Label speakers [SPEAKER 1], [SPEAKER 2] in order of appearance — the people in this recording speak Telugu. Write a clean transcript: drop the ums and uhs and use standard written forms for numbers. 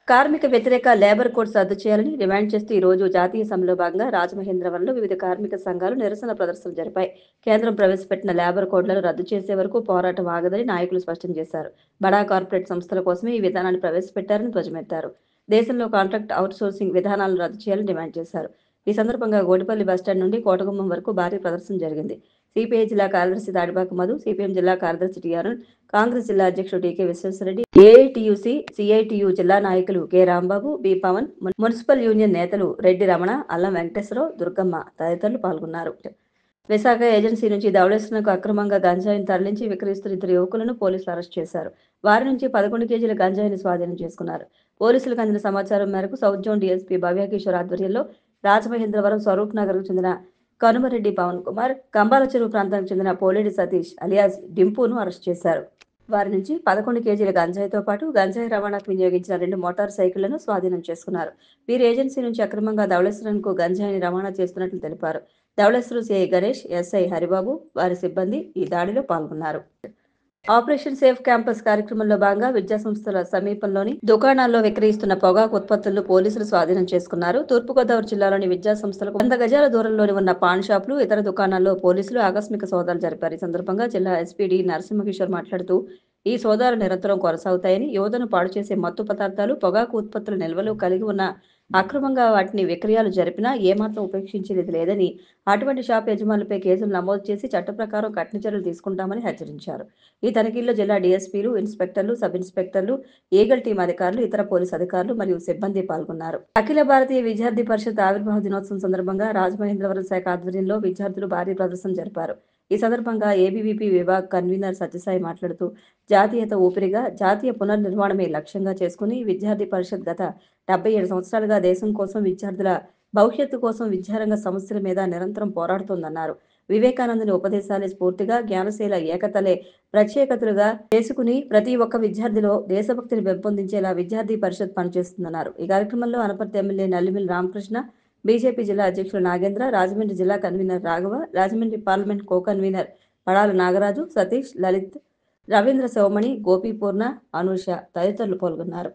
[SPEAKER 1] కార్మిక వ్యతిరేక లేబర్ కోడ్స్ రద్దు చేయాలని డిమాండ్ చేస్తూ ఈ రోజు జాతీయ సమ్మెలో భాగంగా రాజమహేంద్రవరంలో వివిధ కార్మిక సంఘాలు నిరసన ప్రదర్శనలు జరిపాయి. కేంద్రం ప్రవేశపెట్టిన లేబర్ కోడ్లను రద్దు చేసే వరకు పోరాటం ఆగదని నాయకులు స్పష్టం చేశారు. బడా కార్పొరేట్ సంస్థల కోసమే ఈ విధానాన్ని ప్రవేశపెట్టారని ధ్వజమెత్తారు. దేశంలో కాంట్రాక్ట్ అవుట్సోర్సింగ్ విధానాలను రద్దు చేయాలని డిమాండ్ చేశారు. ఈ సందర్భంగా గోడిపల్లి బస్టాండ్ నుండి కోటగుమ్మం వరకు భారీ ప్రదర్శన జరిగింది. సిపిఐ జిల్లా కార్యదర్శి దాడిపాక మధు, సిపిఎం జిల్లా కార్యదర్శి టి అరుణ్, కాంగ్రెస్ జిల్లా అధ్యక్షుడు టీకే విశ్వేశ్వరరెడ్డి, ఏఐటియుసి, సిఐటియు జిల్లా నాయకులు K Rambabu, B Pawan, municipal union నేతలు రెడ్డి రమణ, అల్లం వెంకటేశ్వరరావు, దుర్గమ్మ తదితరులు పాల్గొన్నారు. విశాఖ ఏజెన్సీ నుంచి ధవళేశ్వరంకు అక్రమంగా గంజాయిని తరలించి విక్రయిస్తున్న ఇద్దరు యువకులను పోలీసులు అరెస్ట్ చేశారు. వారి నుంచి 11 కేజీల గంజాయిని స్వాధీనం చేసుకున్నారు. పోలీసులకు అందిన సమాచారం మేరకు సౌత్ జోన్ డీఎస్పీ భవ్యకిషోర్ ఆధ్వర్యంలో రాజమహేంద్రవరం స్వరూప్ నగర్కు చెందిన కనుమరెడ్డి పవన్ కుమార్, కంబాల చెరువు ప్రాంతానికి చెందిన పోలేడి సతీష్ అలియాస్ డింపును అరెస్ట్ చేశారు. వారి నుంచి 11 కేజీల గంజాయితో పాటు గంజాయి రవాణాకు వినియోగించిన 2 మోటార్ సైకిళ్లను స్వాధీనం చేసుకున్నారు. వీరు ఏజెన్సీ నుంచి అక్రమంగా ధవళేశ్వరంకు గంజాయిని రవాణా చేస్తున్నట్లు తెలిపారు. ధవళేశ్వరం సిఐ గణేష్, ఎస్ఐ హరిబాబు, వారి సిబ్బంది ఈ దాడిలో పాల్గొన్నారు. ఆపరేషన్ సేఫ్ క్యాంపస్ కార్యక్రమంలో భాగంగా విద్యాసంస్థల సమీపంలోని దుకాణాల్లో విక్రయిస్తున్న పొగాకు ఉత్పత్తులను పోలీసులు స్వాధీనం చేసుకున్నారు. తూర్పుగోదావరి జిల్లాలోని విద్యాసంస్థలకు 100 గజాల దూరంలోని ఉన్న పాన్ షాపులు, ఇతర దుకాణాల్లో పోలీసులు ఆకస్మిక సోదాలు జరిపారు. ఈ సందర్భంగా జిల్లా ఎస్పీ డి నరసింహకిషోర్ మాట్లాడుతూ, ఈ సోదాలు నిరంతరం కొనసాగుతాయని, యువతను పాడు చేసే మత్తు పదార్థాలు, పొగాకు ఉత్పత్తుల నిల్వలు కలిగి ఉన్న అక్రమంగా వాటిని విక్రయాలు జరిపినా ఏమాత్రం ఉపేక్షించేది లేదని, అటువంటి షాప్ యజమానులపై కేసులు నమోదు చేసి చట్ట ప్రకారం కఠిన చర్యలు తీసుకుంటామని హెచ్చరించారు. ఈ తనిఖీల్లో జిల్లా డీఎస్పీలు, ఇన్స్పెక్టర్లు, సబ్ ఇన్స్పెక్టర్లు, ఈగల్ టీం అధికారులు, ఇతర పోలీసు అధికారులు మరియు సిబ్బంది పాల్గొన్నారు. అఖిల భారతీయ విద్యార్థి పరిషత్ ఆవిర్భావ దినోత్సవం సందర్భంగా రాజమహేంద్రవరం శాఖ ఆధ్వర్యంలో విద్యార్థులు భారీ ప్రదర్శన జరిపారు. ఈ సందర్భంగా ఏబీవీపీ విభాగ్ కన్వీనర్ సత్యసాయి మాట్లాడుతూ, జాతీయత ఊపిరిగా జాతీయ పునర్నిర్మాణమే లక్ష్యంగా చేసుకుని విద్యార్థి పరిషత్ గత 77 సంవత్సరాలుగా దేశం కోసం, విద్యార్థుల భవిష్యత్తు కోసం విద్యారంగ సమస్యల మీద నిరంతరం పోరాడుతోందన్నారు. వివేకానందుని ఉపదేశాలే స్ఫూర్తిగా, జ్ఞానశీల ఏకతలే ప్రత్యేకతలుగా చేసుకుని ప్రతి ఒక్క విద్యార్థిలో దేశభక్తిని పెంపొందించేలా విద్యార్థి పరిషత్ పనిచేస్తుందన్నారు. ఈ కార్యక్రమంలో అనపర్తి ఎమ్మెల్యే నల్లిమిల్లి రామకృష్ణ, బీజేపీ జిల్లా అధ్యక్షులు నాగేంద్ర, రాజమండ్రి జిల్లా convener Raghava, Rajahmundry parliament co convener Padala Nagaraju, Satish, Lalit, Ravindra Sivamani, Gopipurna, Anusha తదితరులు పాల్గొన్నారు.